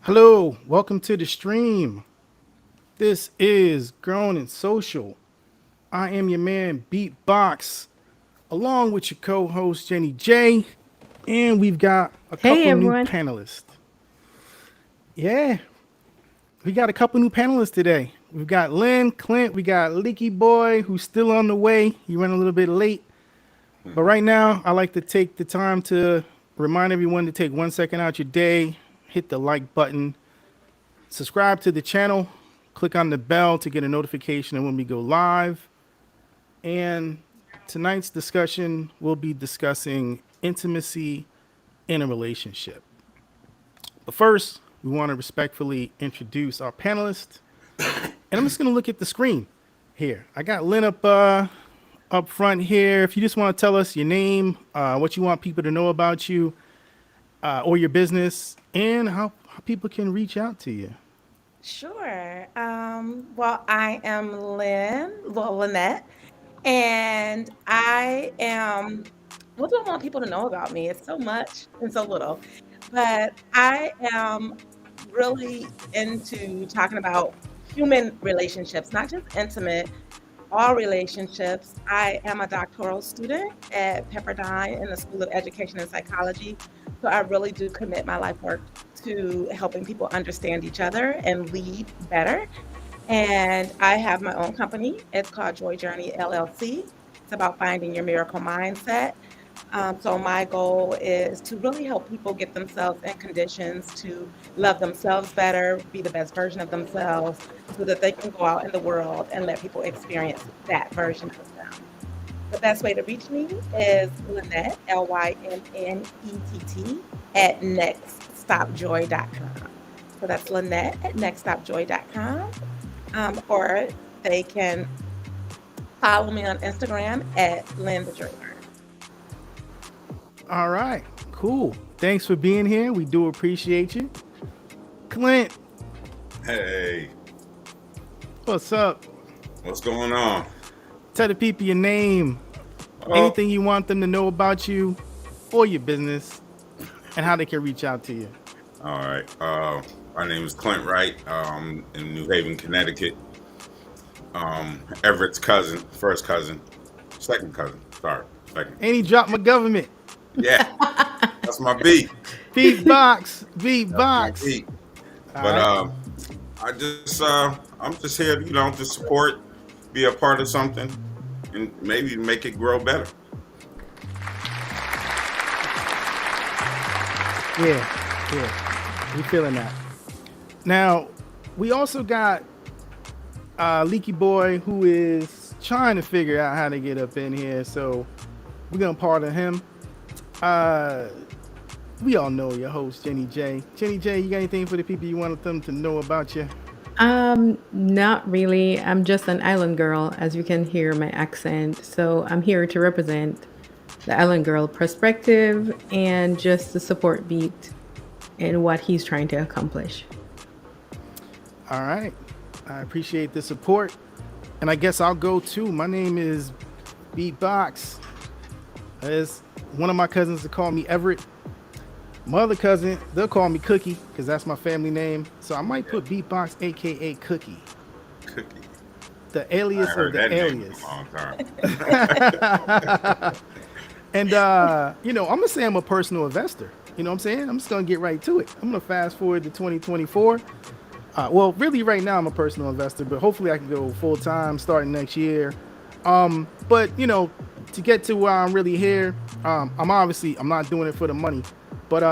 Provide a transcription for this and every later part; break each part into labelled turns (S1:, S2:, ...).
S1: Hello, welcome to the stream. This is Grown and Social. I am your man Beatbox, along with your co-host Jenny J, and we've got a
S2: Hey
S1: couple new
S2: everyone.
S1: panelists. Yeah, we got a couple new panelists today. We've got Lynn, Clint, we got Leaky Boy, who's still on the way. He ran a little bit late, but right now I like to take the time to remind everyone to take 1 second out your day, hit the like button, subscribe to the channel, click on the bell to get a notification of when we go live. And tonight's discussion will be discussing intimacy in a relationship. But first, we want to respectfully introduce our panelists. And I'm just going to look at the screen here. I got Lynn up front here. If you just want to tell us your name, what you want people to know about you, or your business, and how people can reach out to you.
S3: Sure. Well, I am Lynette, and what do I want people to know about me? It's so much and so little, but I am really into talking about human relationships, not just intimate, all relationships. I am a doctoral student at Pepperdine in the School of Education and Psychology. So I really do commit my life work to helping people understand each other and lead better. And I have my own company. It's called Joy Journey LLC. It's about finding your miracle mindset. So my goal is to really help people get themselves in conditions to love themselves better, be the best version of themselves, so that they can go out in the world and let people experience that version of them. The best way to reach me is Lynnette, Lynnett, at nextstopjoy.com. So that's Lynnette at nextstopjoy.com. Or they can follow me on Instagram at Lynn the Dreamer.
S1: All right, cool. Thanks for being here. We do appreciate you. Clint,
S4: Hey,
S1: what's up?
S4: what's going on?
S1: Tell the people your name,
S4: Oh,
S1: anything you want them to know about you or your business, and how they can reach out to you.
S4: all right. My name is Clint Wright. In New Haven, Connecticut. Everett's cousin, first cousin, second cousin. Sorry, second.
S1: And he dropped my government.
S4: Yeah, that's my beat.
S1: Beatbox,
S4: That's my
S1: beatbox.
S4: beat.
S1: All
S4: But
S1: right.
S4: I'm just here, to support, be a part of something, and maybe make it grow better.
S1: Yeah. We feeling that. Now, we also got Leaky Boy, who is trying to figure out how to get up in here. So we're gonna pardon him. Uh, we all know your host, Jenny J. Jenny J, you got anything for the people you want them to know about you?
S2: Not really. I'm just an island girl, as you can hear my accent. So I'm here to represent the island girl perspective and just to support Beat in what he's trying to accomplish.
S1: All right. I appreciate the support. And I guess I'll go too. My name is Beatbox. As one of my cousins to call me Everett. My other cousin, they'll call me Cookie because that's my family name. So I might put Beatbox, aka Cookie,
S4: Cookie.
S1: the
S4: I
S1: alias
S4: ain't
S1: of
S4: heard
S1: the
S4: that name in
S1: alias.
S4: a long time.
S1: And I'm gonna say I'm a personal investor. You know what I'm saying? I'm just gonna get right to it. I'm gonna fast forward to 2024. Well, really, right now I'm a personal investor, but hopefully I can go full time starting next year. But to get to where I'm really here, I'm not doing it for the money, but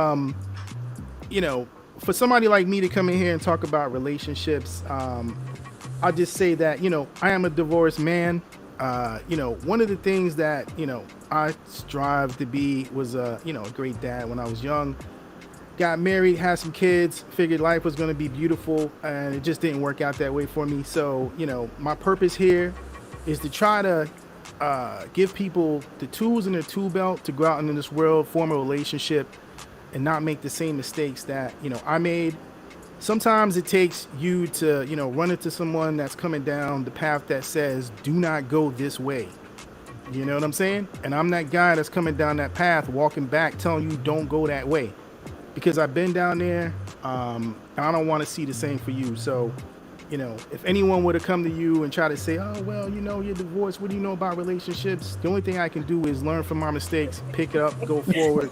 S1: for somebody like me to come in here and talk about relationships, I'll just say that I am a divorced man. One of the things that I strive to be was a great dad when I was young. Got married, had some kids, figured life was going to be beautiful, and it just didn't work out that way for me. So my purpose here is to try to give people the tools in their tool belt to go out into this world, form a relationship, and not make the same mistakes that I made. Sometimes it takes you to run into someone that's coming down the path that says do not go this way. You know what I'm saying? And I'm that guy that's coming down that path, walking back, telling you don't go that way, because I've been down there. And I don't want to see the same for you. So, if anyone were to come to you and try to say, oh, well, you're divorced, what do you know about relationships? The only thing I can do is learn from my mistakes, pick it up, go forward.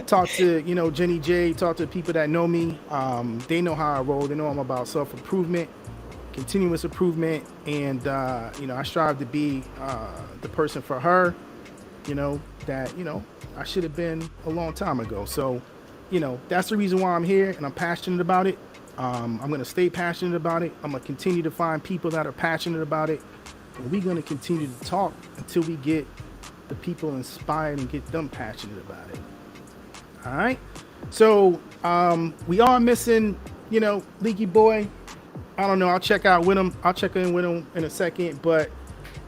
S1: Talk to, Jenny J, talk to people that know me. They know how I roll. They know I'm about self-improvement, continuous improvement. And, I strive to be the person for her, that, I should have been a long time ago. So, that's the reason why I'm here, and I'm passionate about it. I'm going to stay passionate about it. I'm going to continue to find people that are passionate about it. And we're going to continue to talk until we get the people inspired and get them passionate about it. All right. So we are missing, Leaky Boy. I don't know. I'll check in with him in a second. But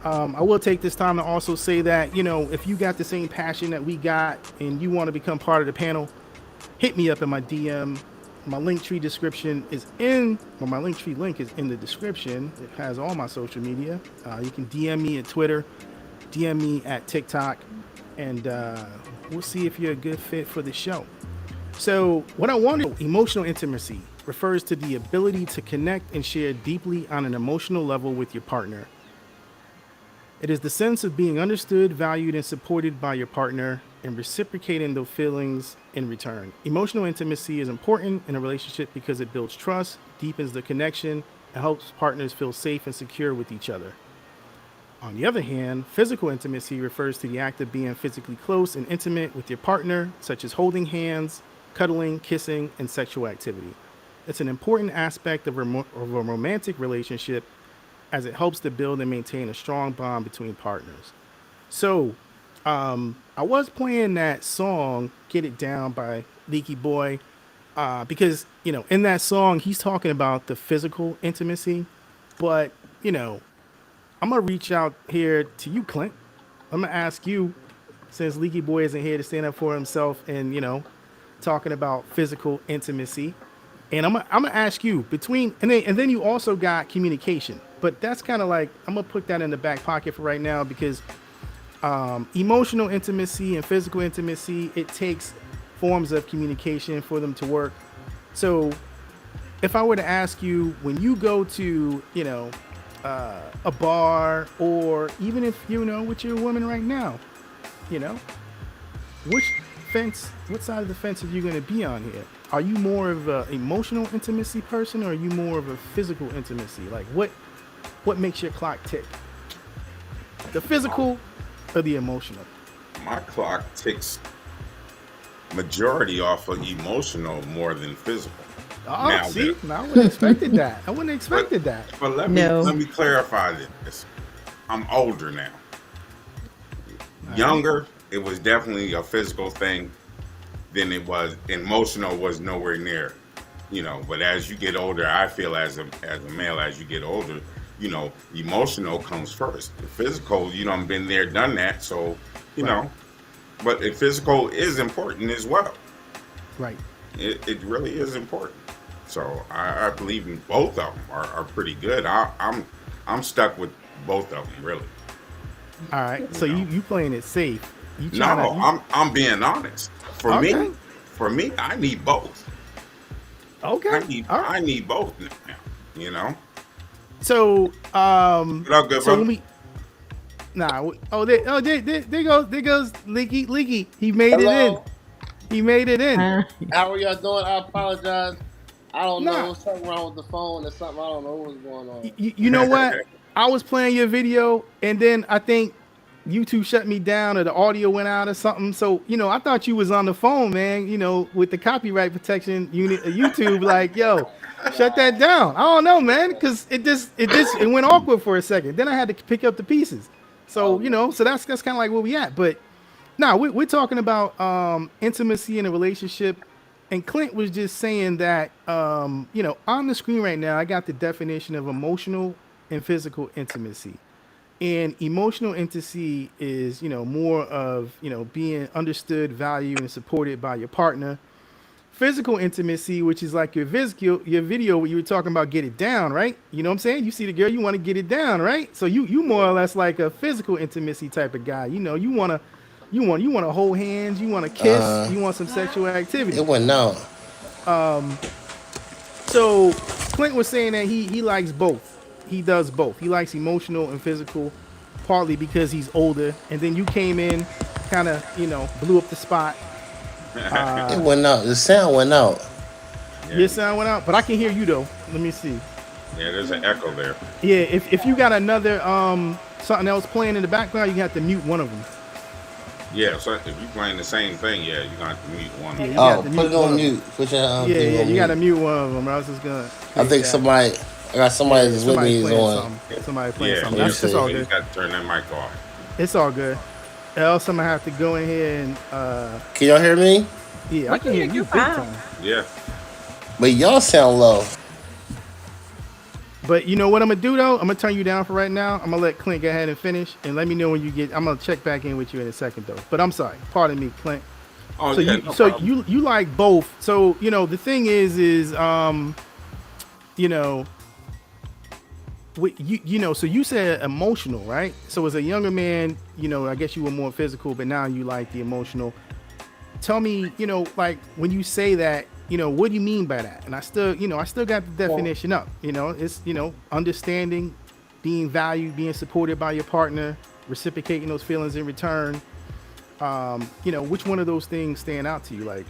S1: I will take this time to also say that, if you got the same passion that we got and you want to become part of the panel, hit me up in my DM. My Linktree description is my Linktree link is in the description. It has all my social media. You can DM me at Twitter, DM me at TikTok, and we'll see if you're a good fit for the show. So what I wanted, emotional intimacy refers to the ability to connect and share deeply on an emotional level with your partner. It is the sense of being understood, valued, and supported by your partner and reciprocating those feelings in return. Emotional intimacy is important in a relationship because it builds trust, deepens the connection, and helps partners feel safe and secure with each other. On the other hand, physical intimacy refers to the act of being physically close and intimate with your partner, such as holding hands, cuddling, kissing, and sexual activity. It's an important aspect of a romantic relationship as it helps to build and maintain a strong bond between partners. So, I was playing that song, Get It Down by Leaky Boy, because, in that song, he's talking about the physical intimacy, but, I'm going to reach out here to you, Clint. I'm going to ask you, since Leaky Boy isn't here to stand up for himself and, talking about physical intimacy, and I'm going to ask you and then you also got communication, but that's kind of like, I'm going to put that in the back pocket for right now because emotional intimacy and physical intimacy, it takes forms of communication for them to work. So if I were to ask you, when you go to, a bar, or even if, with your woman right now, what side of the fence are you going to be on here? Are you more of an emotional intimacy person, or are you more of a physical intimacy? Like what makes your clock tick? The physical or the emotional?
S4: My clock ticks majority off of emotional more than physical.
S1: Oh, now, see, I wouldn't have expected that.
S4: But let me clarify this. I'm older now. Younger, it was definitely a physical thing than it was. Emotional was nowhere near, But as you get older, I feel as a male, as you get older, emotional comes first. The physical, I've been there, done that. So, know, but the physical is important as well.
S1: Right.
S4: It really is important. So I believe in both of them are pretty good. I'm stuck with both of them, really.
S1: All right. So you playing it safe.
S4: I'm being honest. For me, I need both.
S1: Okay.
S4: I need both now,
S1: So
S4: good,
S1: so when we there goes Leaky. He made it in.
S5: How are y'all doing? I apologize. I don't know. Something wrong with the phone or something. I don't know what's going on.
S1: You know what? I was playing your video, and then I think YouTube shut me down, or the audio went out or something. So, I thought you was on the phone, man, with the copyright protection unit of YouTube, like, yo, shut that down. I don't know, man, because it went awkward for a second. Then I had to pick up the pieces. So, so that's kind of like where we at. But we're talking about intimacy in a relationship. And Clint was just saying that, on the screen right now, I got the definition of emotional and physical intimacy. And emotional intimacy is, more of, being understood, valued, and supported by your partner. Physical intimacy, which is like your video where you were talking about get it down, right? You know what I'm saying? You see the girl, you want to get it down, right? So you more or less like a physical intimacy type of guy. You want to hold hands, you want to kiss, you want some sexual activity.
S5: It went down.
S1: So Clint was saying that he likes both. He does both. He likes emotional and physical, partly because he's older. And then you came in, kind of blew up the spot.
S5: It went out. The sound went out.
S1: Your sound went out, but I can hear you though. Let me see.
S4: Yeah, there's an echo there.
S1: Yeah, if you got another something else playing in the background, you have to mute one of them.
S4: Yeah, so if you're playing the same thing, yeah, you're gonna have to mute one.
S1: Yeah, you
S5: Oh,
S1: got to
S5: put
S1: mute
S5: it
S1: one
S5: on
S1: of them.
S5: mute. Put your
S1: Yeah,
S5: thing
S1: yeah,
S5: on
S1: you got to
S5: mute.
S1: mute one of them, or I was just gonna.
S5: I think
S1: that.
S5: somebody. I got somebody that's with me is
S1: playing
S5: on.
S1: something. Somebody playing
S4: Yeah,
S1: something.
S5: let me
S1: That's it's
S5: see.
S1: all
S4: you
S1: good.
S4: got to turn that mic off.
S1: It's all good. Else I'm gonna have to go in here and
S5: Can y'all hear me?
S1: yeah, I can hear you big time.
S4: Yeah.
S5: But y'all sound low.
S1: But you know what I'm gonna do though? I'm gonna turn you down for right now. I'm gonna let Clint go ahead and finish, and let me know when you get. I'm gonna check back in with you in a second though. But I'm sorry, pardon me, Clint.
S4: Oh,
S1: So
S4: yeah,
S1: you
S4: no
S1: so
S4: problem.
S1: you like both. So the thing is you know so you said emotional, right? So as a younger man, I guess you were more physical, but now you like the emotional. Tell me, like when you say that, what do you mean by that? And I still got the definition up. It's understanding, being valued, being supported by your partner, reciprocating those feelings in return. Which one of those things stand out to you? Like,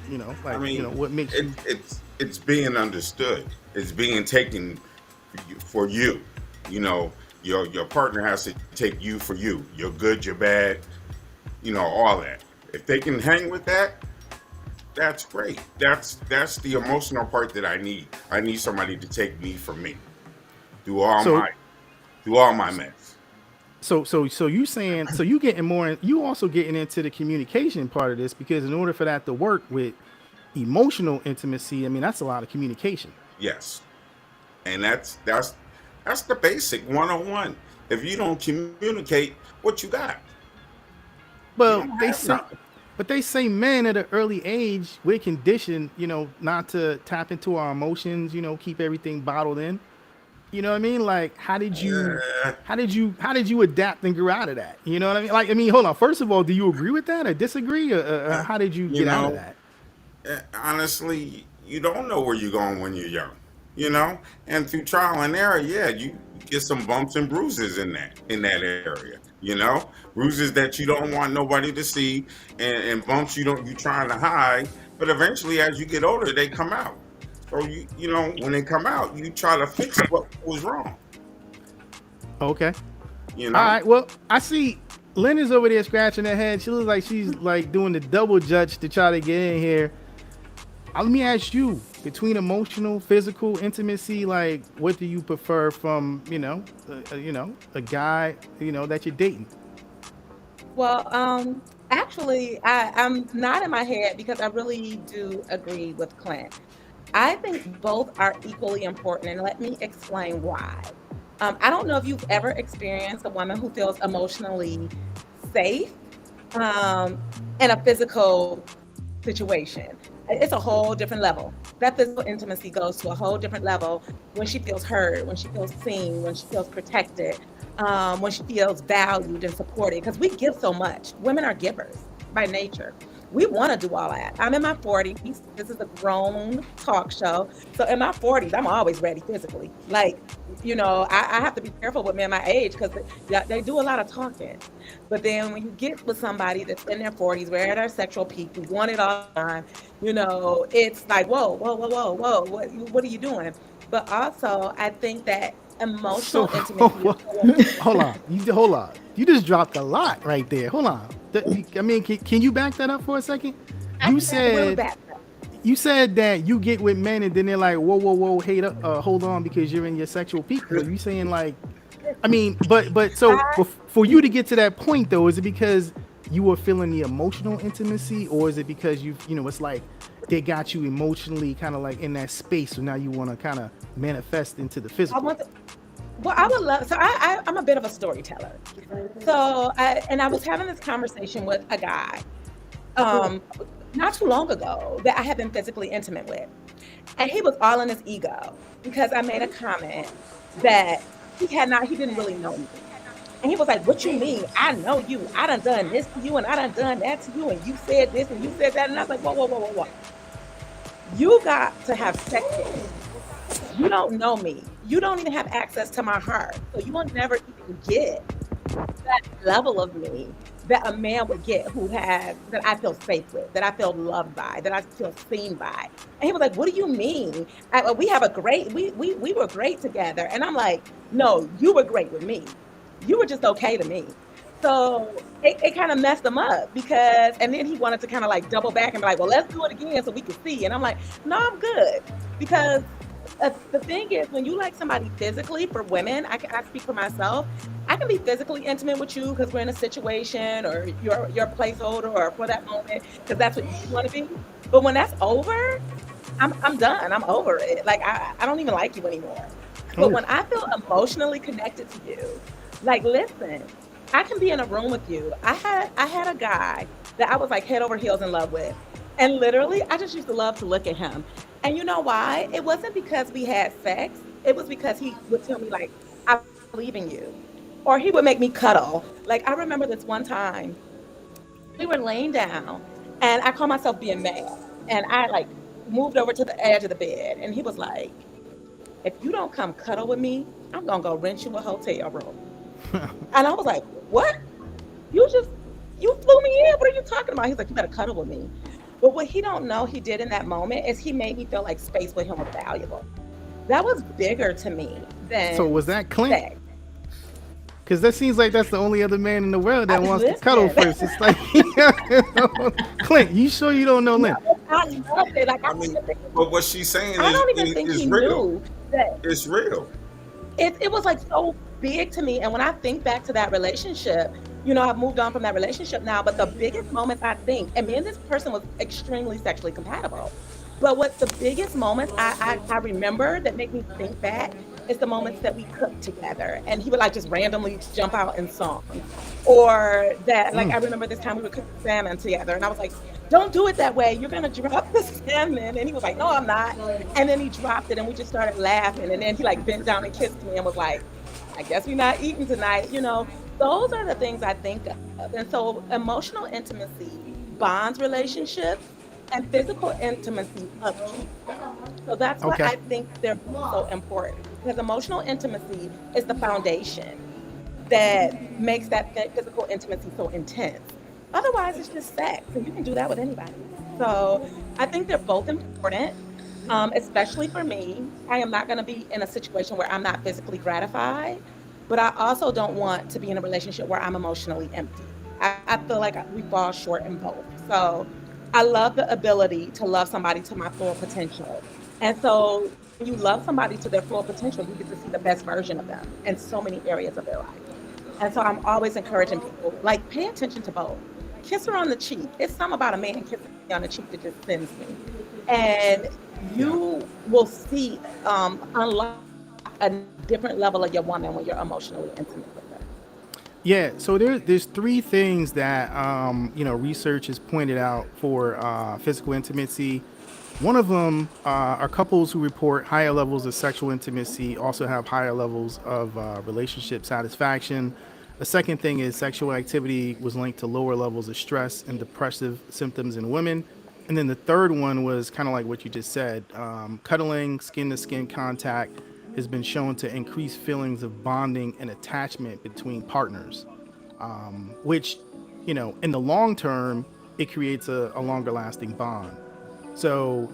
S4: I mean,
S1: what makes you?
S4: it's being understood. It's being taken for you. Your partner has to take you for you. You're good, you're bad. All that. If they can hang with that, that's great. That's the emotional part that I need. I need somebody to take me for me. Do all
S1: So
S4: my do all my mess.
S1: so you saying so you getting more? You also getting into the communication part of this because in order for that to work with emotional intimacy, I mean that's a lot of communication.
S4: Yes. And that's the basic 101. If you don't communicate, what you got? You
S1: Well,
S4: don't
S1: they
S4: have
S1: say,
S4: nothing.
S1: but they say men at an early age we're conditioned, not to tap into our emotions, keep everything bottled in. You know what I mean? Like,
S4: Uh,
S1: how did you adapt and grow out of that? You know what I mean? Like, I mean, hold on. First of all, do you agree with that or disagree, or how did you
S4: you
S1: get out of
S4: know,
S1: that?
S4: honestly, you don't know where you're going when you're young, you know. And through trial and error, yeah, you get some bumps and bruises in that area, bruises that you don't want nobody to see, and bumps you trying to hide. But eventually, as you get older, they come out. So when they come out, you try to fix what was wrong.
S1: Okay.
S4: You
S1: All
S4: know.
S1: right. Well, I see Lynn is over there scratching her head. She looks like she's like doing the double judge to try to get in here. Let me ask you, between emotional, physical intimacy, like what do you prefer from, a guy, that you're dating?
S3: Well, actually, I'm not in my head because I really do agree with Clint. I think both are equally important, and let me explain why. I don't know if you've ever experienced a woman who feels emotionally safe um, in a physical situation. It's a whole different level. That physical intimacy goes to a whole different level when she feels heard, when she feels seen, when she feels protected, when she feels valued and supported. Because we give so much. Women are givers by nature. We want to do all that. I'm in my 40s. This is a grown talk show. So in my 40s, I'm always ready physically. Like, I have to be careful with men my age because they do a lot of talking. But then when you get with somebody that's in their 40s, we're at our sexual peak, we want it all the time, it's like, whoa, whoa, whoa, whoa, whoa, what are you doing? But also, I think that
S1: So
S3: emotional intimacy is
S1: hold on, hold on. You just dropped a lot right there. Hold on. I mean, can you back that up for a second?
S3: I
S1: You
S3: think that's really
S1: said
S3: bad.
S1: you said that you get with men and then they're like, whoa, whoa, whoa, hold on, because you're in your sexual peak. Are you saying like, I mean, but so for you to get to that point though, is it because you were feeling the emotional intimacy, or is it because it's like they got you emotionally kind of like in that space, so now you want to kind of manifest into the
S3: I
S1: physical?
S3: want to, well, I would love, so I'm a bit of a storyteller. So, I was having this conversation with a guy um, not too long ago that I had been physically intimate with. And he was all in his ego because I made a comment that he didn't really know me. And he was like, what you mean? I know you. I done this to you and I done that to you. And you said this and you said that. And I was like, whoa, whoa, whoa, whoa, whoa. You got to have sex with me. You don't know me. You don't even have access to my heart. So you will never even get that level of me that a man would get who has that I feel safe with, that I feel loved by, that I feel seen by. And he was like, "What do you mean? We have a great we were great together." And I'm like, "No, you were great with me. You were just okay to me." So it kind of messed him up because, and then he wanted to kind of like double back and be like, "Well, let's do it again so we can see." And I'm like, "No, I'm good," because the thing is, when you like somebody physically, for women, I speak for myself. I can be physically intimate with you because we're in a situation, or you're a placeholder, or for that moment because that's what you want to be. But when that's over, I'm done. I'm over it. Like I don't even like you anymore. But
S1: Oh,
S3: when I feel emotionally connected to you, like listen, I can be in a room with you. I had a guy that I was like head over heels in love with. And literally, I just used to love to look at him. And you know why? It wasn't because we had sex. It was because he would tell me like, I believe in you. Or he would make me cuddle. Like I remember this one time we were laying down and I called myself being mad. And I like moved over to the edge of the bed and he was like, if you don't come cuddle with me, I'm gonna go rent you a hotel room. And I was like, what? You just you flew me in. What are you talking about? He's like, you better cuddle with me. But what he don't know he did in that moment is he made me feel like space with him was valuable. That was bigger to me
S1: so
S3: than
S1: was that Clint?
S3: sex.
S1: Because that seems like that's the only other man in the world that wants to cuddle
S3: Listen,
S1: first. It's like, Clint, you sure you don't know Lynn?
S3: no, I loved it. Like
S4: I mean, but what she's saying
S3: I don't even think
S4: is
S3: he
S4: real.
S3: knew that
S4: It's real.
S3: it was like so big to me. And when I think back to that relationship, I've moved on from that relationship now, but the biggest moments I think, and me and this person was extremely sexually compatible. But what the biggest moments I remember that make me think back is the moments that we cooked together and he would like just randomly jump out in songs. Or that like I remember this time we were cooking salmon together and I was like, don't do it that way. You're gonna drop the salmon. And he was like, no, I'm not. And then he dropped it and we just started laughing. And then he like bent down and kissed me and was like, I guess we're not eating tonight. Those are the things I think of. And so emotional intimacy bonds relationships and physical intimacy upkeeps them. So that's why
S1: Okay.
S3: I think they're so important because emotional intimacy is the foundation that makes that physical intimacy so intense. Otherwise, it's just sex, and you can do that with anybody. So I think they're both important, especially for me. I am not going to be in a situation where I'm not physically gratified, but I also don't want to be in a relationship where I'm emotionally empty. I feel like we fall short in both. So I love the ability to love somebody to my full potential. And so when you love somebody to their full potential, you get to see the best version of them in so many areas of their life. And so I'm always encouraging people, like, pay attention to both. Kiss her on the cheek. It's something about a man kissing me on the cheek that just sends me. And
S1: Yeah.
S3: you will see unlock a different level of your woman when you're emotionally intimate with her.
S1: Yeah, so there's three things that research has pointed out for physical intimacy. One of them are couples who report higher levels of sexual intimacy also have higher levels of relationship satisfaction. The second thing is sexual activity was linked to lower levels of stress and depressive symptoms in women. And then the third one was kind of like what you just said. Cuddling, skin to skin contact has been shown to increase feelings of bonding and attachment between partners, which, in the long term, it creates a longer lasting bond. So,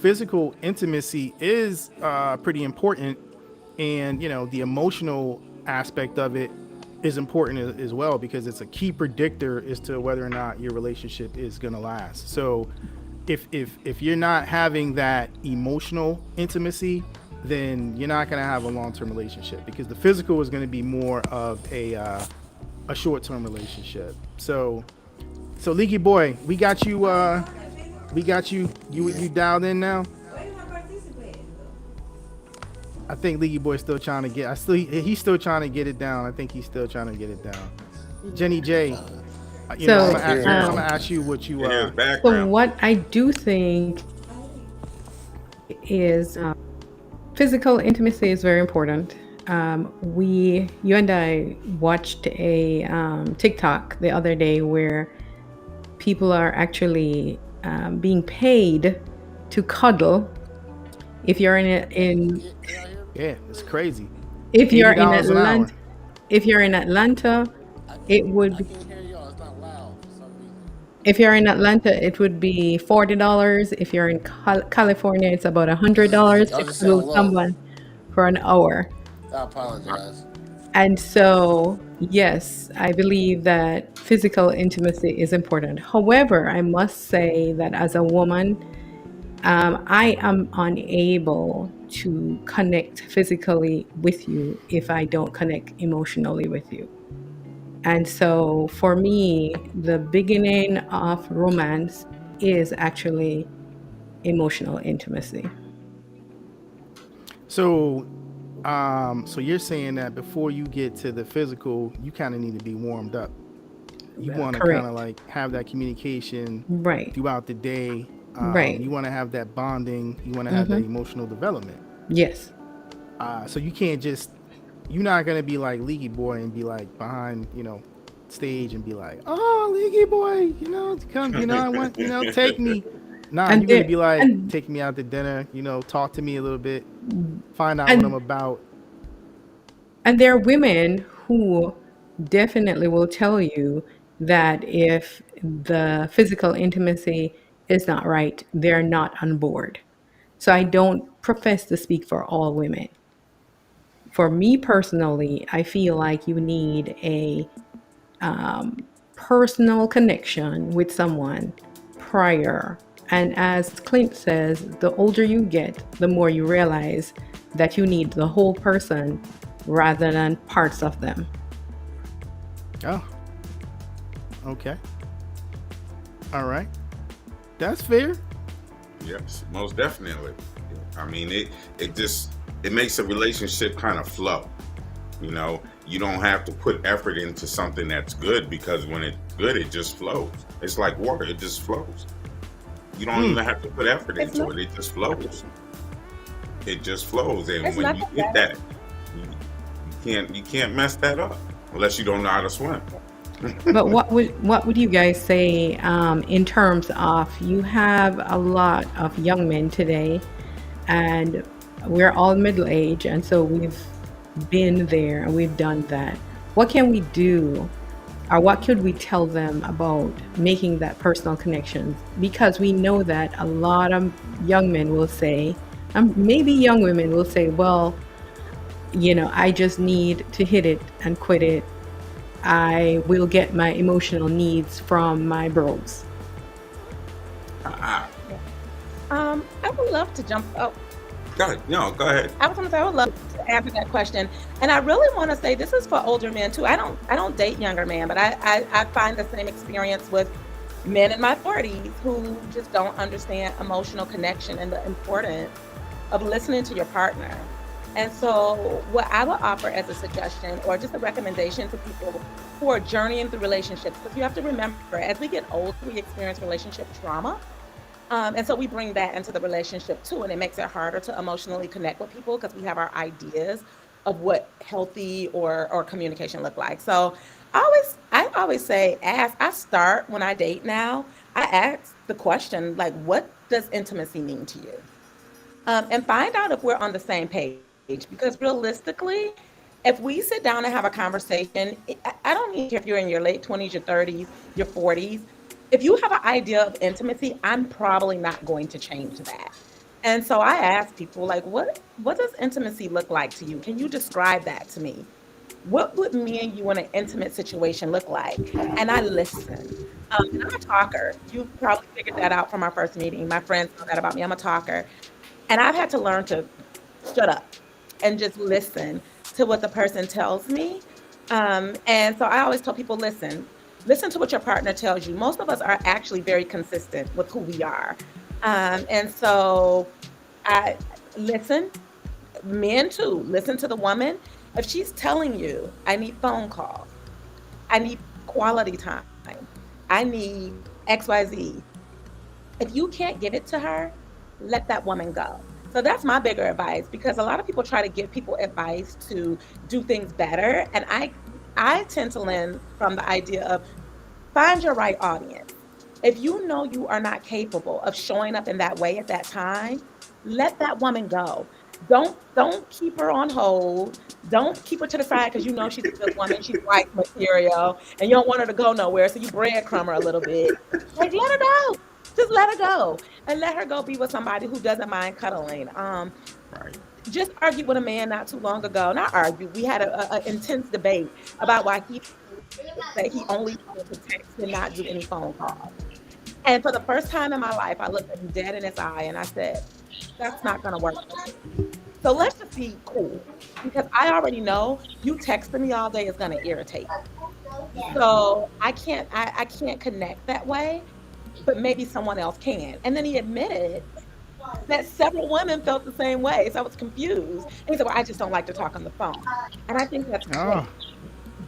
S1: physical intimacy is pretty important. And, the emotional aspect of it is important as well because it's a key predictor as to whether or not your relationship is going to last. So, if you're not having that emotional intimacy, then you're not going to have a long-term relationship because the physical is going to be more of a short-term relationship. So Leaky Boy, we got you. You dialed in now. I think Leaky Boy's still trying to get. He's still trying to get it down. I think he's still trying to get it down. Jenny J,
S2: So,
S1: I'm gonna ask you what you.
S4: In his
S2: so
S4: background.
S2: what I do think is physical intimacy is very important. You and I watched a TikTok the other day where people are actually being paid to cuddle. If you're
S5: Can y'all hear me?
S1: Yeah, it's crazy.
S2: if you're in
S1: $80 an hour.
S2: Atlanta, if you're in Atlanta, it would
S5: I
S2: be,
S5: can't hear y'all. It's not loud for some reason.
S2: if you're in Atlanta, it would be $40. If you're in California, it's about $100
S5: Y'all
S2: to
S5: just sound
S2: cuddle
S5: low.
S2: someone for an hour.
S5: I apologize.
S2: And so, yes, I believe that physical intimacy is important. However, I must say that as a woman, I am unable to connect physically with you if I don't connect emotionally with you. And so, for me, the beginning of romance is actually emotional intimacy.
S1: So, so you're saying that before you get to the physical, you kind of need to be warmed up. You want to kind of
S2: Correct.
S1: like have that communication
S2: Right.
S1: throughout the day.
S2: Right.
S1: You want to have that bonding. You want to have that
S2: Mm-hmm.
S1: emotional development.
S2: Yes.
S1: So you can't just, you're not gonna be like Leaky Boy and be like behind, stage and be like, oh, Leaky Boy, come, I want, take me. Nah,
S2: And
S1: you're gonna
S2: there
S1: be like,
S2: and
S1: take me out to dinner, talk to me a little bit, find out what I'm
S2: and
S1: about.
S2: And there are women who definitely will tell you that if the physical intimacy is not right, they're not on board. So I don't profess to speak for all women. For me personally, I feel like you need a personal connection with someone prior. And as Clint says, the older you get, the more you realize that you need the whole person rather than parts of them.
S1: Oh, okay, all right, that's fair.
S4: Yes, most definitely. I mean, it makes a relationship kind of flow. You don't have to put effort into something that's good, because when it's good, it just flows. It's like water; it just flows. You don't even have to put effort
S3: It's
S4: into
S3: not.
S4: it; it just flows. It just flows, and
S3: It's
S4: when you
S3: nothing
S4: get
S3: better.
S4: that, you can't mess that up unless you don't know how to swim.
S2: But what would you guys say in terms of, you have a lot of young men today, and we're all middle age, and so we've been there and we've done that. What can we do, or what could we tell them about making that personal connection? Because we know that a lot of young men will say, maybe young women will say, well, I just need to hit it and quit it. I will get my emotional needs from my bros.
S4: Ah,
S3: Yeah. I would love to jump. Oh,
S4: go ahead. No, go ahead.
S3: I was going to say I would love to answer that question, and I really want to say this is for older men too. I don't date younger men, but I find the same experience with men in my 40s who just don't understand emotional connection and the importance of listening to your partner. And so, what I would offer as a suggestion or just a recommendation to people who are journeying through relationships, because you have to remember, as we get older, we experience relationship trauma. And so we bring that into the relationship too, and it makes it harder to emotionally connect with people because we have our ideas of what healthy or communication look like. So I always say, ask. I start when I date now. I ask the question like, what does intimacy mean to you? And find out if we're on the same page. Because realistically, if we sit down and have a conversation, I don't even care if you're in your late 20s, your 30s, your 40s. If you have an idea of intimacy, I'm probably not going to change that. And so I ask people like, what does intimacy look like to you? Can you describe that to me? What would me and you in an intimate situation look like? And I listen. And I'm a talker. You probably figured that out from our first meeting. My friends know that about me. I'm a talker. And I've had to learn to shut up and just listen to what the person tells me. And so I always tell people, listen to what your partner tells you. Most of us are actually very consistent with who we are. And so I listen, men too, listen to the woman. If she's telling you, I need phone calls, I need quality time, I need XYZ. If you can't give it to her, let that woman go. So that's my bigger advice, because a lot of people try to give people advice to do things better. And I tend to learn from the idea of find your right audience. If you know you are not capable of showing up in that way at that time, let that woman go. Don't keep her on hold. Don't keep her to the side because you know she's a good woman. She's wife material, and you don't want her to go nowhere. So you breadcrumb her a little bit. Like let her go. Just let her go, and let her go be with somebody who doesn't mind cuddling.
S4: Right.
S3: Just argued with a man not too long ago. Not argue. We had a intense debate about why he that he only wanted to text and not do any phone calls. And for the first time in my life, I looked him dead in his eye and I said, "That's not going to work for me. So let's just be cool because I already know you texting me all day is going to irritate me. So I can't connect that way, but maybe someone else can." And then he admitted that several women felt the same way. So I was confused. And he said, "Well, I just don't like to talk on the phone." And I think that's
S1: Oh,
S3: great.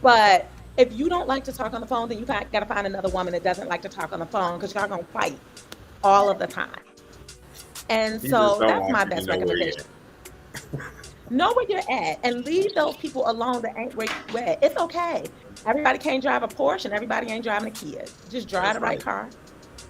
S3: But if you don't like to talk on the phone, then you got to find another woman that doesn't like to talk on the phone because y'all going to fight all of the time. And
S4: He just
S3: so
S4: don't
S3: that's
S4: want
S3: my
S4: you to
S3: best
S4: know where he
S3: recommendation.
S4: at.
S3: Know where you're at and leave those people alone that ain't where you at. It's okay. Everybody can't drive a Porsche and everybody ain't driving a Kia. Just drive
S4: That's
S3: the right
S4: right.
S3: car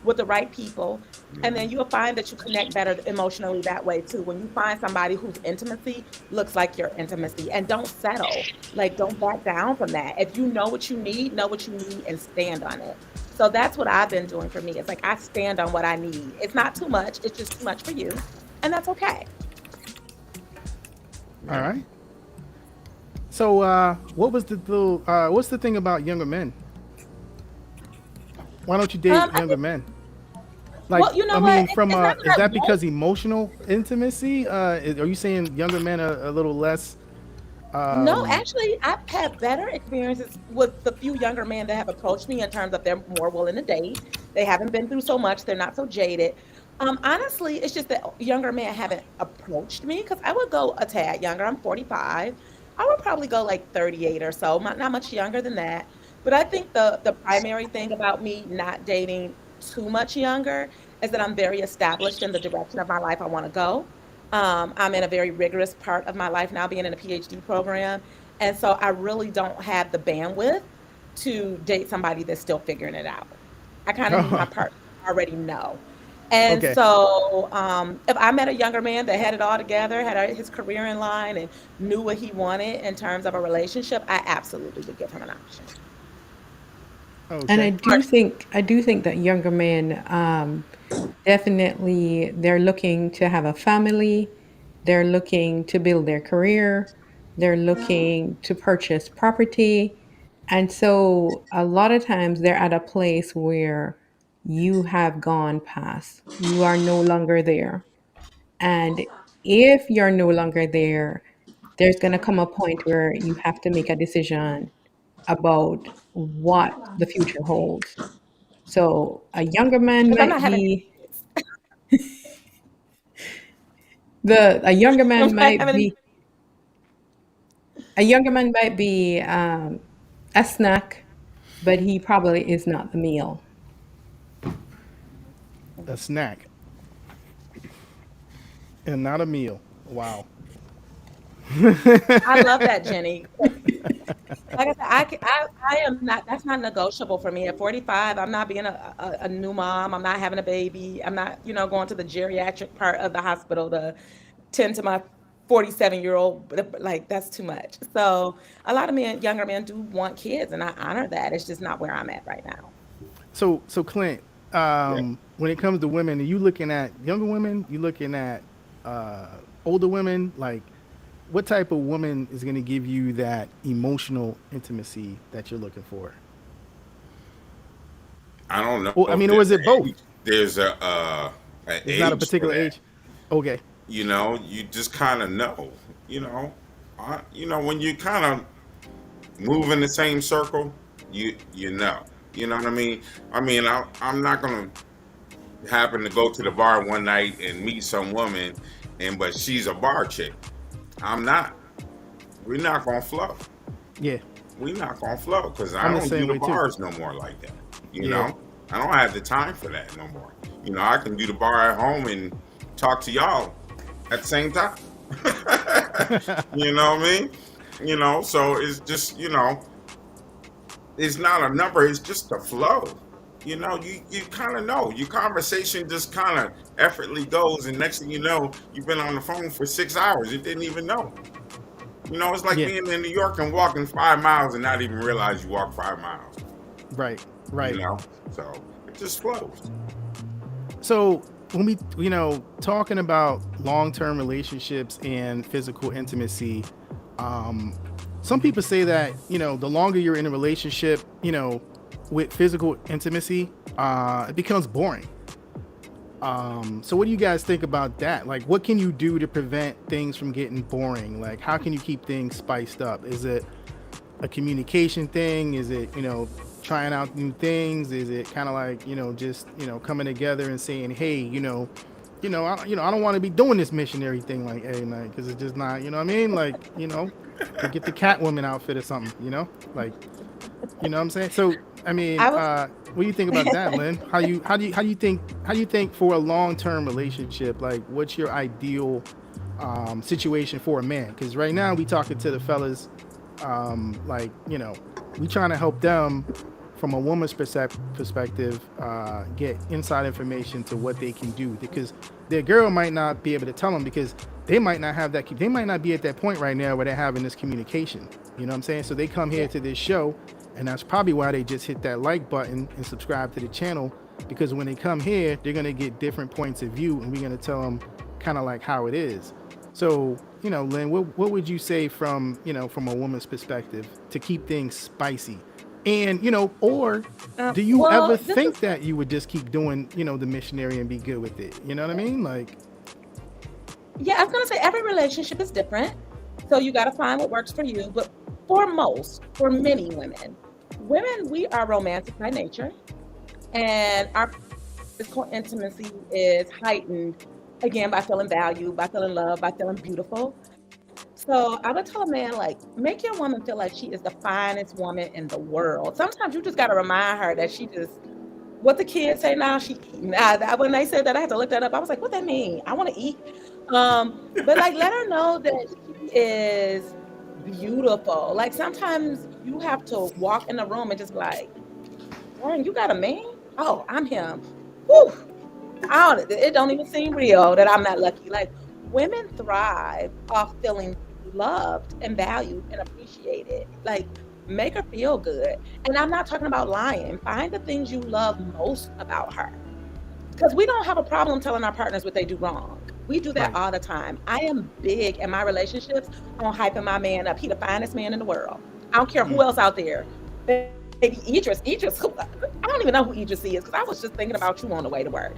S3: with the right people. And
S4: Mhm.
S3: then you'll find that you connect better emotionally that way too. When you find somebody whose intimacy looks like your intimacy and don't settle, like don't back down from that. If you know what you need and stand on it. So that's what I've been doing for me. It's like I stand on what I need. It's not too much, it's just too much for you. And that's okay.
S1: all
S4: Yeah.
S1: right. So, what's the thing about younger men? Why don't you date
S3: I
S1: younger
S3: think,
S1: men? Like,
S3: well, you know
S1: I
S3: what?
S1: mean, from
S3: It's not
S1: is
S3: that I
S1: that
S3: won't.
S1: because emotional intimacy? Are you saying younger men are a little less?
S3: No,
S1: Um,
S3: actually, I've had better experiences with the few younger men that have approached me in terms of they're more willing to date. They haven't been through so much. They're not so jaded. Honestly, it's just that younger men haven't approached me because I would go a tad younger. I'm 45. I would probably go like 38 or so, not much younger than that. But I think the primary thing about me not dating too much younger is that I'm very established in the direction of my life I want to go. I'm in a very rigorous part of my life now, being in a PhD program. And so I really don't have the bandwidth to date somebody that's still figuring it out. I kind of need my partner to already know. And
S1: okay.
S3: so if I met a younger man that had it all together, had his career in line, and knew what he wanted in terms of a relationship, I absolutely would give him an option.
S2: And
S1: Okay.
S2: I do think that younger men, definitely they're looking to have a family, they're looking to build their career, they're looking to purchase property. And so a lot of times they're at a place where you have gone past, you are no longer there. And if you're no longer there, there's going to come a point where you have to make a decision about what the future holds. So
S3: Because I'm not having
S2: a younger
S3: I'm
S2: man
S3: not
S2: might
S3: having any
S2: be a younger man might be a snack, but he probably is not the meal.
S1: A snack and not a meal. Wow.
S3: I love that, Jenny. Like I said, I am not. That's not negotiable for me. At 45, I'm not being a new mom. I'm not having a baby. I'm not, going to the geriatric part of the hospital to tend to my 47-year-old. Like that's too much. So a lot of men, younger men, do want kids, and I honor that. It's just not where I'm at right now.
S1: So Clint,
S4: Yeah.
S1: when it comes to women, are you looking at younger women? You looking at uh, older women? Like, what type of woman is going to give you that emotional intimacy that you're looking for?
S4: I don't know
S1: Or I
S4: if
S1: mean, or
S4: there's
S1: is it both?
S4: there's an
S1: There's not a
S4: age for
S1: particular
S4: that.
S1: age. Okay.
S4: You just kind of know. When you kind of move in the same circle, you know. You know what I mean? I'm not gonna happen to go to the bar one night and meet some woman, but she's a bar chick. I'm not. We're not gonna flow.
S1: Yeah,
S4: We're not gonna flow because I
S1: I'm the
S4: don't do
S1: same
S4: the
S1: way too.
S4: bars no more like that. You
S1: Yeah.
S4: know, I don't have the time for that no more. I can do the bar at home and talk to y'all at the same time. You know what I mean? So it's just, it's not a number, it's just a flow. you kind of know. Your conversation just kind of effortlessly goes, and next thing you know, you've been on the phone for 6 hours. You didn't even know. It's like
S1: Yeah,
S4: being in New York and walking 5 miles and not even realize you walked 5 miles.
S1: right,
S4: You
S1: right.
S4: know, so it just flows.
S1: So when we, talking about long-term relationships and physical intimacy, um, some people say that the longer you're in a relationship, with physical intimacy, it becomes boring. So what do you guys think about that? Like, what can you do to prevent things from getting boring? Like, how can you keep things spiced up? Is it a communication thing? Is it, trying out new things? Is it kind of like, just, coming together and saying, hey, I don't want to be doing this missionary thing like every night because it's just not, what I mean? Like, go get the Catwoman outfit or something, like, what I'm saying? So, I mean,
S3: I was
S1: what do you think about that, Lynn? How do you think for a long-term relationship, like, what's your ideal situation for a man? Because right now we talking to the fellas, like, we trying to help them from a woman's perspective, get inside information to what they can do, because their girl might not be able to tell them because they might not have that. They might not be at that point right now where they're having this communication. You know what I'm saying? So they come here
S3: yeah.
S1: to this show, and that's probably why they just hit that like button and subscribe to the channel, because when they come here, they're gonna get different points of view, and we're gonna tell them kind of like how it is. So, Lynn, what would you say from a woman's perspective to keep things spicy? And, or do you ever
S3: Well, this is
S1: think that you would just keep doing, the missionary and be good with it? You know what I mean? Like,
S3: Yeah, I was gonna say every relationship is different. So you gotta find what works for you. But for many women, we are romantic by nature, and our physical intimacy is heightened again by feeling valued, by feeling loved, by feeling beautiful. So I would tell a man, like, make your woman feel like she is the finest woman in the world. Sometimes you just gotta remind her that she just what the kids say now, she eating. When they said that, I had to look that up. I was like, what that mean? I want to eat. But like, let her know that she is beautiful. Like sometimes you have to walk in the room and just be like, darn, you got a man? Oh, I'm him. Whew. It don't even seem real that I'm not lucky. Like women thrive off feeling loved and valued and appreciated. Like make her feel good. And I'm not talking about lying. Find the things you love most about her. Because we don't have a problem telling our partners what they do wrong. We do that
S1: right.
S3: all the time. I am big in my relationships on hyping my man up. He the finest man in the world. I don't care who
S1: Mm,
S3: else out there. Maybe Idris, I don't even know who Idris is because I was just thinking about you on the way to work.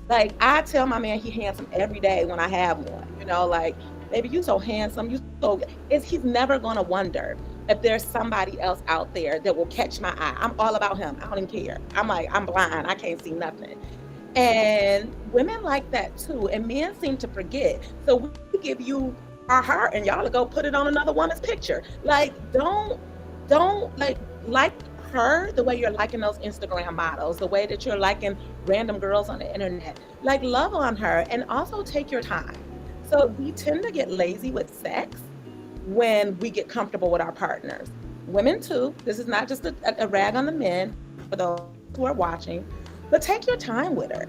S3: Like I tell my man he handsome every day when I have one. Like baby, you so handsome. He's never gonna wonder if there's somebody else out there that will catch my eye. I'm all about him. I don't even care. I'm like, I'm blind. I can't see nothing. And women like that too. And men seem to forget. So we give you our heart and y'all to go put it on another woman's picture. Like, don't like her the way you're liking those Instagram models, the way that you're liking random girls on the internet. Like love on her and also take your time. So we tend to get lazy with sex when we get comfortable with our partners. Women too. This is not just a rag on the men for those who are watching, but take your time with her.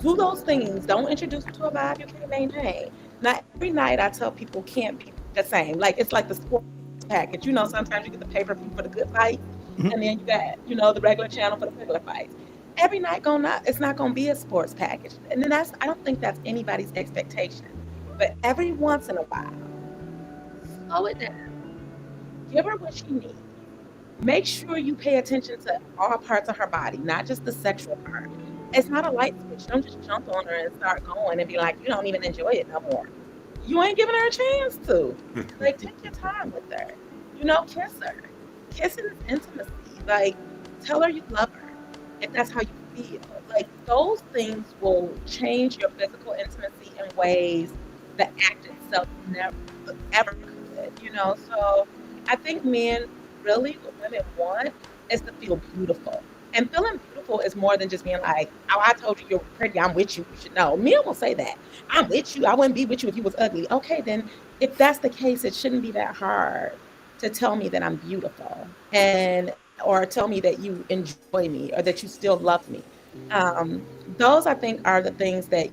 S3: Do those things. Don't introduce her to a vibe you can't maintain. Not every night I tell people can't be the same. Like it's like the sports package. Sometimes you get the pay-per-view for the good fight,
S1: mhm.
S3: and then you got, the regular channel for the regular fights. Every night it's not gonna be a sports package. And then I don't think that's anybody's expectation. But every once in a while, slow it down. Give her what she needs. Make sure you pay attention to all parts of her body, not just the sexual part. It's not a light switch. Don't just jump on her and start going and be like, you don't even enjoy it no more. You ain't giving her a chance to. Like, take your time with her. Kiss her. Kissing is intimacy. Like, tell her you love her if that's how you feel. Like, those things will change your physical intimacy in ways the act itself never ever could. So I think men really what women want is to feel beautiful. And feeling beautiful is more than just being like, oh, I told you you're pretty, I'm with you. You should know. Men will say that. I'm with you. I wouldn't be with you if you was ugly. Okay, then if that's the case, it shouldn't be that hard to tell me that I'm beautiful. And or tell me that you enjoy me or that you still love me. Those I think are the things that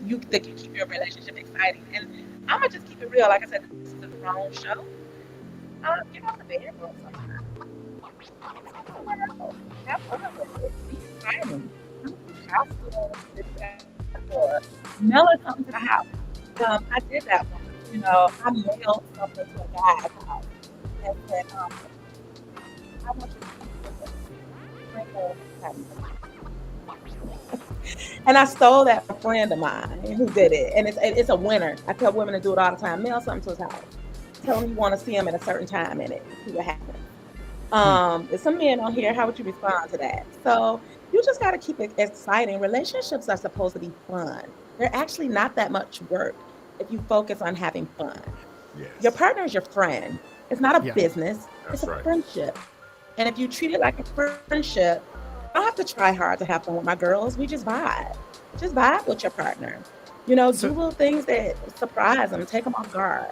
S3: can keep your relationship exciting. And I'm gonna just keep it real. Like I said, this is a grown show. Get off the bedroom sometime. Take somewhere else. Have fun with it. Be exciting. Come to the house this, that, or mail us something to the house. I did that once. I mailed something to a guy's house and said, I want you to sprinkle and I stole that from a friend of mine who did it. And it's a winner. I tell women to do it all the time. Mail something to his house. Tell him you want to see him at a certain time in it. See what happens. There's some men on here. How would you respond to that? So you just got to keep it exciting. Relationships are supposed to be fun. They're actually not that much work if you focus on having fun. Your
S4: Yes,
S3: partner is your friend. It's not a
S1: Yeah.
S3: business. It's
S4: that's
S3: a
S4: right.
S3: friendship. And if you treat it like a friendship, I don't have to try hard to have fun with my girls. We just vibe. Just vibe with your partner. Do
S1: So
S3: little things that surprise them, take them off guard.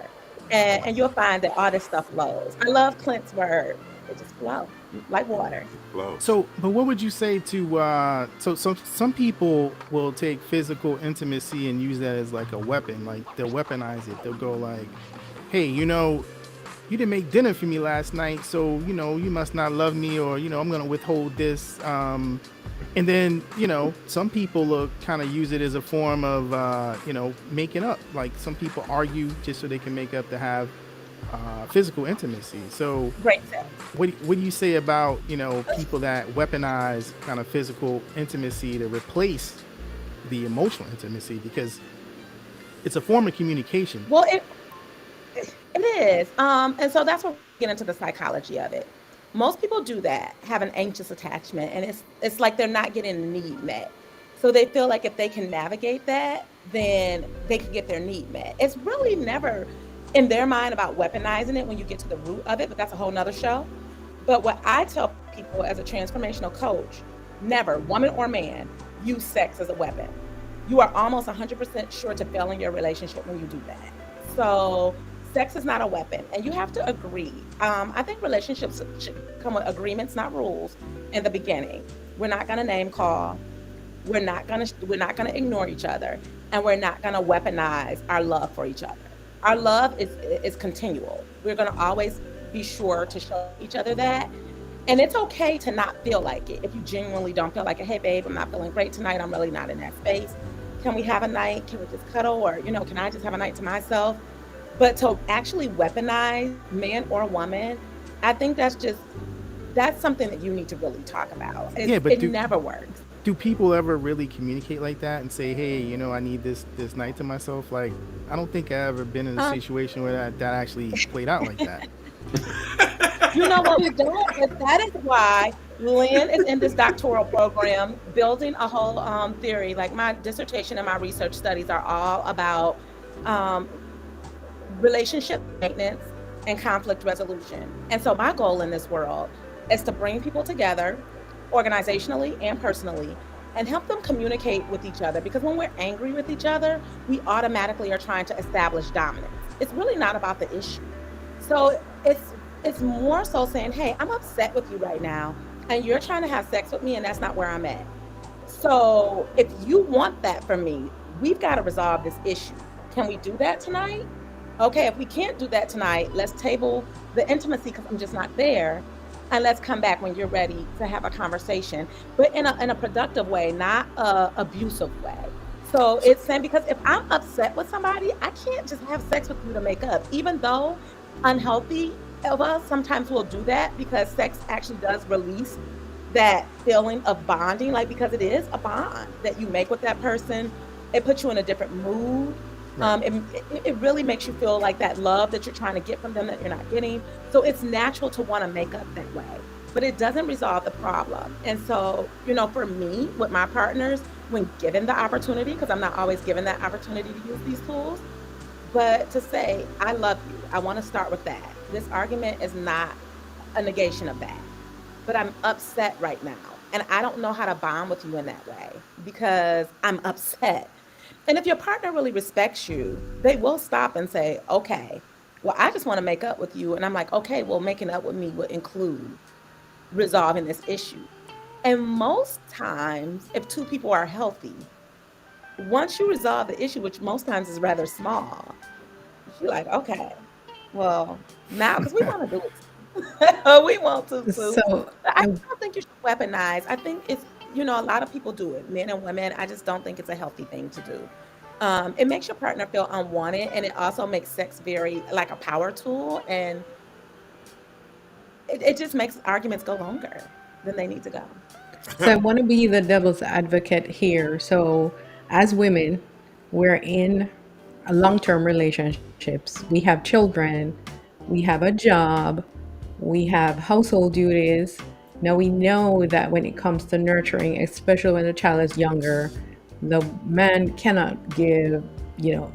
S3: And you'll find that all this stuff flows. I love Clint's word. It just flows like water.
S4: It flows.
S1: but what would you say to so some people will take physical intimacy and use that as like a weapon, like they'll weaponize it. They'll go like, hey, you didn't make dinner for me last night, so you must not love me, or I'm gonna withhold this. And then some people will kind of use it as a form of making up. Like some people argue just so they can make up to have physical intimacy. So
S3: Great tip.
S1: what do you say about people that weaponize kind of physical intimacy to replace the emotional intimacy, because it's a form of communication.
S3: Well, it is. And so that's where we get into the psychology of it. Most people do that, have an anxious attachment, and it's like they're not getting a need met. So they feel like if they can navigate that, then they can get their need met. It's really never in their mind about weaponizing it when you get to the root of it, but that's a whole nother show. But what I tell people as a transformational coach, never, woman or man, use sex as a weapon. You are almost 100% sure to fail in your relationship when you do that. So sex is not a weapon, and you have to agree. I think relationships should come with agreements, not rules, in the beginning. We're not going to name call. We're not gonna ignore each other, and we're not gonna weaponize our love for each other. Our love is continual. We're gonna always be sure to show each other that. And it's okay to not feel like it. If you genuinely don't feel like it, hey babe, I'm not feeling great tonight. I'm really not in that space. Can we have a night? Can we just cuddle? Or, can I just have a night to myself? But to actually weaponize man or woman, I think that's something that you need to really talk about.
S1: Yeah, but
S3: It never works.
S1: do people ever really communicate like that and say, hey, I need this night to myself? Like, I don't think I've ever been in a
S3: Um,
S1: situation where that actually played out like that.
S3: You know what we don't, but that is why Lynn is in this doctoral program building a whole theory. Like my dissertation and my research studies are all about um, relationship maintenance and conflict resolution. And so my goal in this world is to bring people together organizationally and personally and help them communicate with each other, because when we're angry with each other, we automatically are trying to establish dominance. It's really not about the issue. So it's more so saying, hey, I'm upset with you right now, and you're trying to have sex with me, and that's not where I'm at. So if you want that from me, we've got to resolve this issue. Can we do that tonight? Okay, if we can't do that tonight, let's table the intimacy because I'm just not there. And let's come back when you're ready to have a conversation, but in a productive way, not a abusive way. So it's saying, because if I'm upset with somebody, I can't just have sex with you to make up, even though unhealthy of us sometimes will do that, because sex actually does release that feeling of bonding, like, because it is a bond that you make with that person. It puts you in a different mood.
S1: Right.
S3: It really makes you feel like that love that you're trying to get from them that you're not getting. So it's natural to want to make up that way, but it doesn't resolve the problem. And so, for me, with my partners, when given the opportunity, because I'm not always given that opportunity to use these tools, but to say, I love you, I want to start with that. This argument is not a negation of that, but I'm upset right now. And I don't know how to bond with you in that way because I'm upset. And if your partner really respects you, they will stop and say, okay, well, I just want to make up with you. And I'm like, okay, well, making up with me would include resolving this issue. And most times, if two people are healthy, once you resolve the issue, which most times is rather small, you're like, okay, well, now, because we want to do it. We want to too.
S2: So
S3: But I
S2: I,
S3: don't think you should weaponize. I think it's, a lot of people do it, men and women. I just don't think it's a healthy thing to do. It makes your partner feel unwanted, and it also makes sex very like a power tool, and it just makes arguments go longer than they need to go.
S2: so I want to be the devil's advocate here. So as women, we're in a long-term relationships. We have children, we have a job, we have household duties. Now we know that when it comes to nurturing, especially when the child is younger, the man cannot give, you know,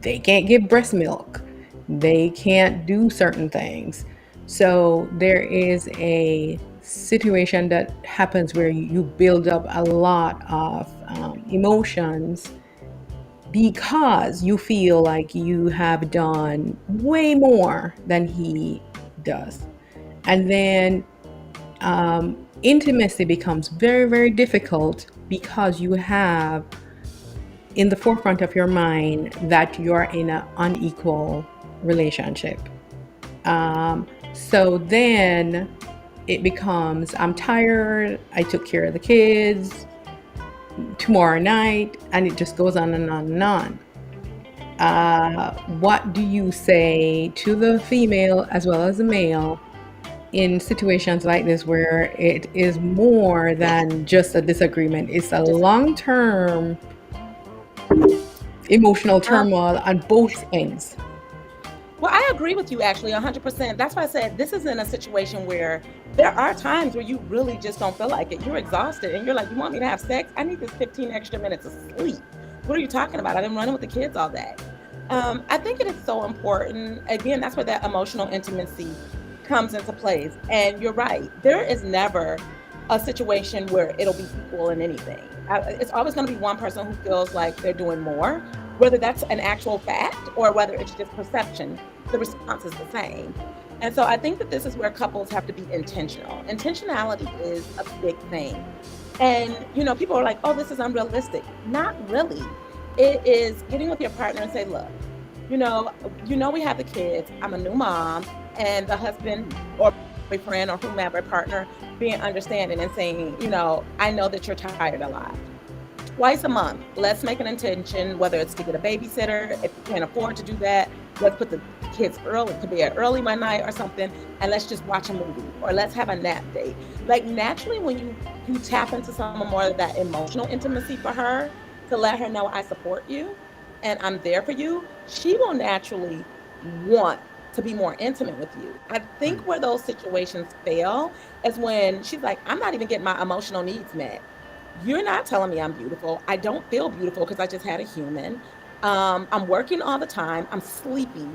S2: they can't give breast milk. They can't do certain things. So there is a situation that happens where you build up a lot of emotions because you feel like you have done way more than he does. And then intimacy becomes very, very difficult because you have in the forefront of your mind that you're in an unequal relationship. So then it becomes, I'm tired, I took care of the kids, tomorrow night, and it just goes on and on and on. What do you say to the female as well as the male in situations like this where it is more than just a disagreement? It's a long-term emotional
S3: Um,
S2: turmoil on both ends.
S3: Well, I agree with you actually 100%. That's why I said this isn't a situation where there are times where you really just don't feel like it. You're exhausted and you're like, you want me to have sex? I need this 15 extra minutes of sleep. What are you talking about? I've been running with the kids all day. I think it is so important. Again, that's where that emotional intimacy comes into place. And you're right. There is never a situation where it'll be equal in anything. It's always going to be one person who feels like they're doing more, whether that's an actual fact or whether it's just perception. The response is the same. And so I think that this is where couples have to be intentional. Intentionality is a big thing. And, people are like, oh, this is unrealistic. Not really. It is getting with your partner and say, look, we have the kids. I'm a new mom, and the husband or boyfriend or whomever partner being understanding and saying, I know that you're tired a lot. Twice a month, let's make an intention, whether it's to get a babysitter, if you can't afford to do that, let's put the kids early to bed early one night or something, and let's just watch a movie, or let's have a nap date. Like naturally, when you tap into some more of that emotional intimacy for her, to let her know I support you and I'm there for you, she will naturally want to be more intimate with you. I think where those situations fail is when she's like, I'm not even getting my emotional needs met. You're not telling me I'm beautiful. I don't feel beautiful because I just had a human. I'm working all the time. I'm sleepy.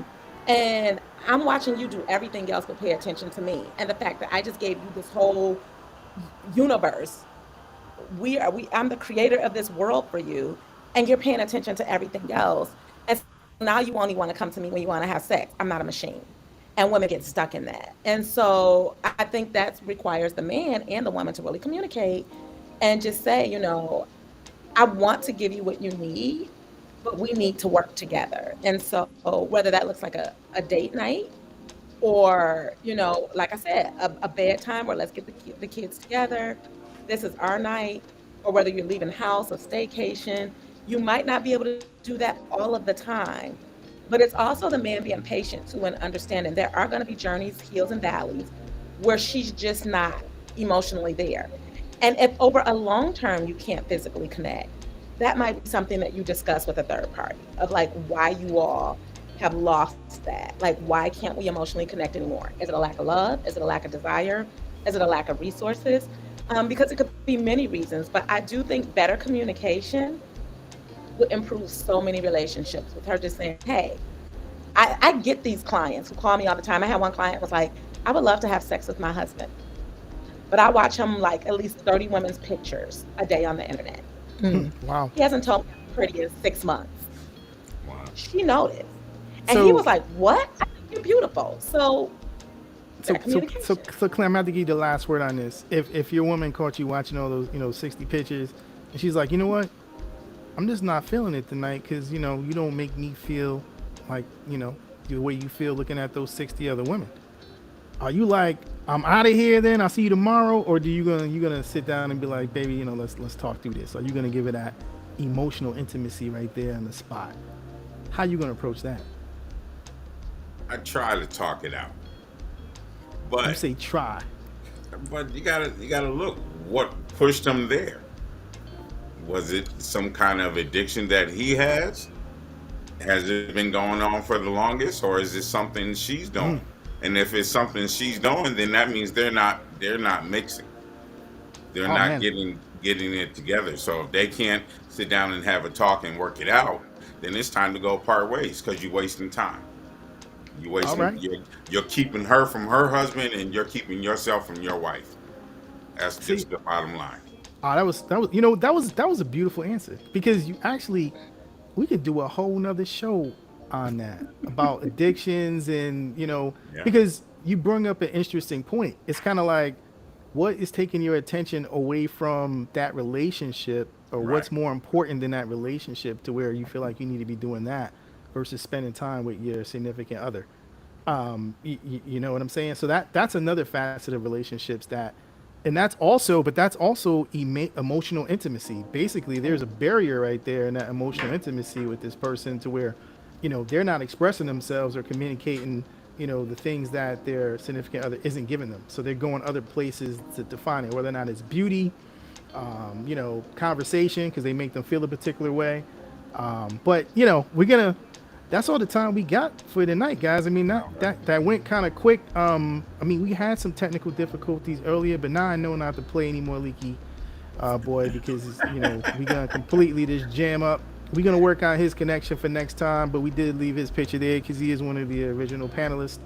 S3: And I'm watching you do everything else but pay attention to me. And the fact that I just gave you this whole universe. I'm the creator of this world for you. And you're paying attention to everything else. And so now you only want to come to me when you want to have sex. I'm not a machine. And women get stuck in that. And so I think that requires the man and the woman to really communicate and just say, I want to give you what you need, but we need to work together. And so whether that looks like a date night or, like I said, a bedtime where let's get the kids together. This is our night, or whether you're leaving house or staycation, you might not be able to do that all of the time. But it's also the man being patient too and understanding there are going to be journeys, hills and valleys where she's just not emotionally there. And if over a long term you can't physically connect, that might be something that you discuss with a third party of like why you all have lost that. Like, why can't we emotionally connect anymore? Is it a lack of love? Is it a lack of desire? Is it a lack of resources? Because it could be many reasons, but I do think better communication would improve so many relationships with her just saying, hey, I get these clients who call me all the time. I had one client who was like, I would love to have sex with my husband, but I watch him like at least 30 women's pictures a day on the internet.
S1: Wow.
S3: He hasn't told me I'm pretty in 6 months.
S4: Wow.
S3: She noticed. And
S1: So
S3: he was like, what? I think you're beautiful. So that communication.
S1: Clint, I'm gonna have to give you the last word on this. If your woman caught you watching all those 60 pictures, and she's like, you know what, I'm just not feeling it tonight because you don't make me feel like the way you feel looking at those 60 other women. Are you like, I'm out of here then? I'll see you tomorrow, or do you gonna sit down and be like, baby, let's talk through this? Are you gonna give it that emotional intimacy right there on the spot? How you gonna approach that?
S4: I try to talk it out,
S1: You
S4: but
S1: say try.
S4: you gotta look what pushed him there. Was it some kind of addiction that he has? Has it been going on for the longest, or is it something she's doing? And if it's something she's doing, then that means they're not mixing. They're
S1: Oh
S4: not
S1: man.
S4: getting it together. So if they can't sit down and have a talk and work it out, then it's time to go part ways because you're wasting time. You
S1: All
S4: wasting
S1: right.
S4: you're keeping her from her husband and you're keeping yourself from your wife. That's
S1: See,
S4: just the bottom line.
S1: that was a beautiful answer because you actually we could do a whole nother show on that about addictions and
S4: Yeah.
S1: because you bring up an interesting point. It's kind of like what is taking your attention away from that relationship or
S4: Right.
S1: what's more important than that relationship to where you feel like you need to be doing that versus spending time with your significant other. You know what I'm saying? So that's another facet of relationships that, and that's also emotional intimacy. Basically, there's a barrier right there in that emotional intimacy with this person to where, they're not expressing themselves or communicating, the things that their significant other isn't giving them. So they're going other places to define it, whether or not it's beauty, conversation because they make them feel a particular way. But we're gonna. That's all the time we got for tonight, guys. I mean, that
S4: Okay.
S1: that, that went kind of quick. I mean, we had some technical difficulties earlier, but now I know not to play any more Leaky Boy because we gonna completely just jam up. We're gonna work on his connection for next time, but we did leave his picture there because he is one of the original panelists.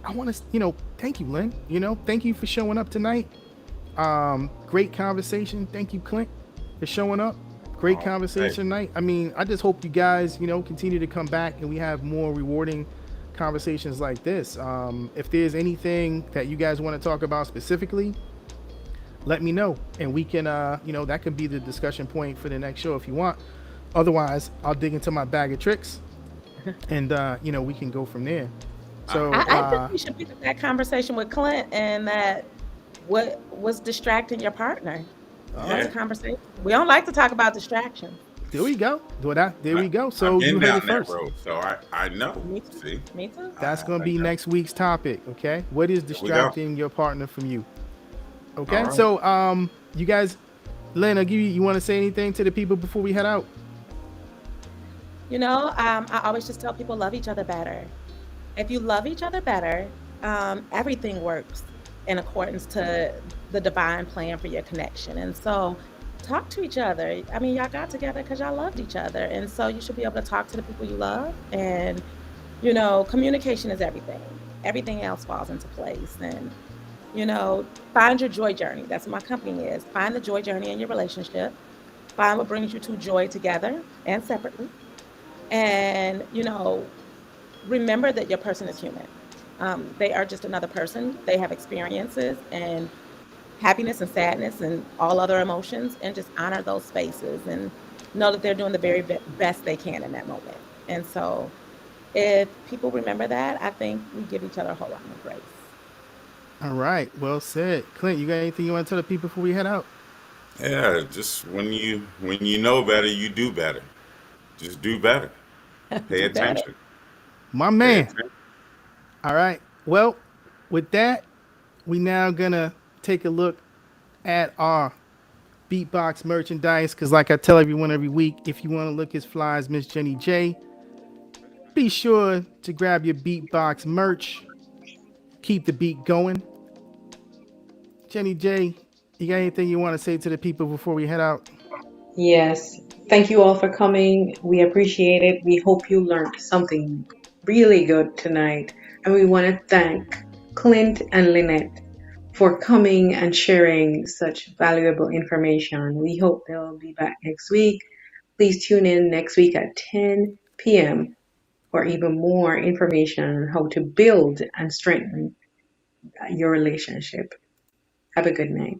S1: I want to, thank you, Lynn. Thank you for showing up tonight. Great conversation. Thank you, Clint, for showing up. Great
S4: Oh, hey,
S1: conversation tonight. I mean, I just hope you guys, continue to come back and we have more rewarding conversations like this. If there's anything that you guys want to talk about specifically, let me know, and we can, that could be the discussion point for the next show if you want. Otherwise, I'll dig into my bag of tricks, and we can go from there.
S4: uh,
S1: So,
S3: I think you should pick up that conversation with Clint and that what was distracting your partner. That's a
S4: yeah.
S3: conversation. We don't like to talk about distractions.
S1: there we go. There
S4: I,
S1: we go.
S4: I've
S1: So you
S4: been
S1: heard
S4: down
S1: it
S4: that
S1: first.
S4: road, so I know.
S3: Me too.
S4: See,
S3: Me too.
S1: That's
S4: I,
S1: going to
S4: I
S1: be
S4: know.
S1: next week's topic. Okay, what is
S4: There we go.
S1: distracting your partner from you?
S4: All
S1: Okay,
S4: right.
S1: so you guys, Lynn, I'll give you. You want to say anything to the people before we head out?
S3: I always just tell people love each other better. If you love each other better, everything works in accordance to the divine plan for your connection. And so talk to each other. I mean, y'all got together because y'all loved each other. And so you should be able to talk to the people you love. And, communication is everything. Everything else falls into place. And, you know, find your joy journey. That's what my company is. Find the joy journey in your relationship. Find what brings you to joy together and separately. And, remember that your person is human. They are just another person. They have experiences and happiness and sadness and all other emotions, and just honor those spaces and know that they're doing the very best they can in that moment. And so, if people remember that, I think we give each other a whole lot more grace.
S1: All right, well said, Clint. You got anything you want to tell the people before we head out?
S4: Yeah, just when you know better, you do better. Just do better. Pay
S3: Do better.
S4: attention.
S1: My
S4: Pay
S1: man.
S4: attention.
S1: All right. Well, with that, we now gonna take a look at our beatbox merchandise because, like I tell everyone every week, if you want to look as fly as Miss Jenny J, be sure to grab your beatbox merch. Keep the beat going. Jenny J, you got anything you want to say to the people before we head out?
S2: Yes. Thank you all for coming. We appreciate it. We hope you learned something really good tonight. And we want to thank Clint and Lynette for coming and sharing such valuable information. We hope they'll be back next week. Please tune in next week at 10 p.m. for even more information on how to build and strengthen your relationship. Have a good night.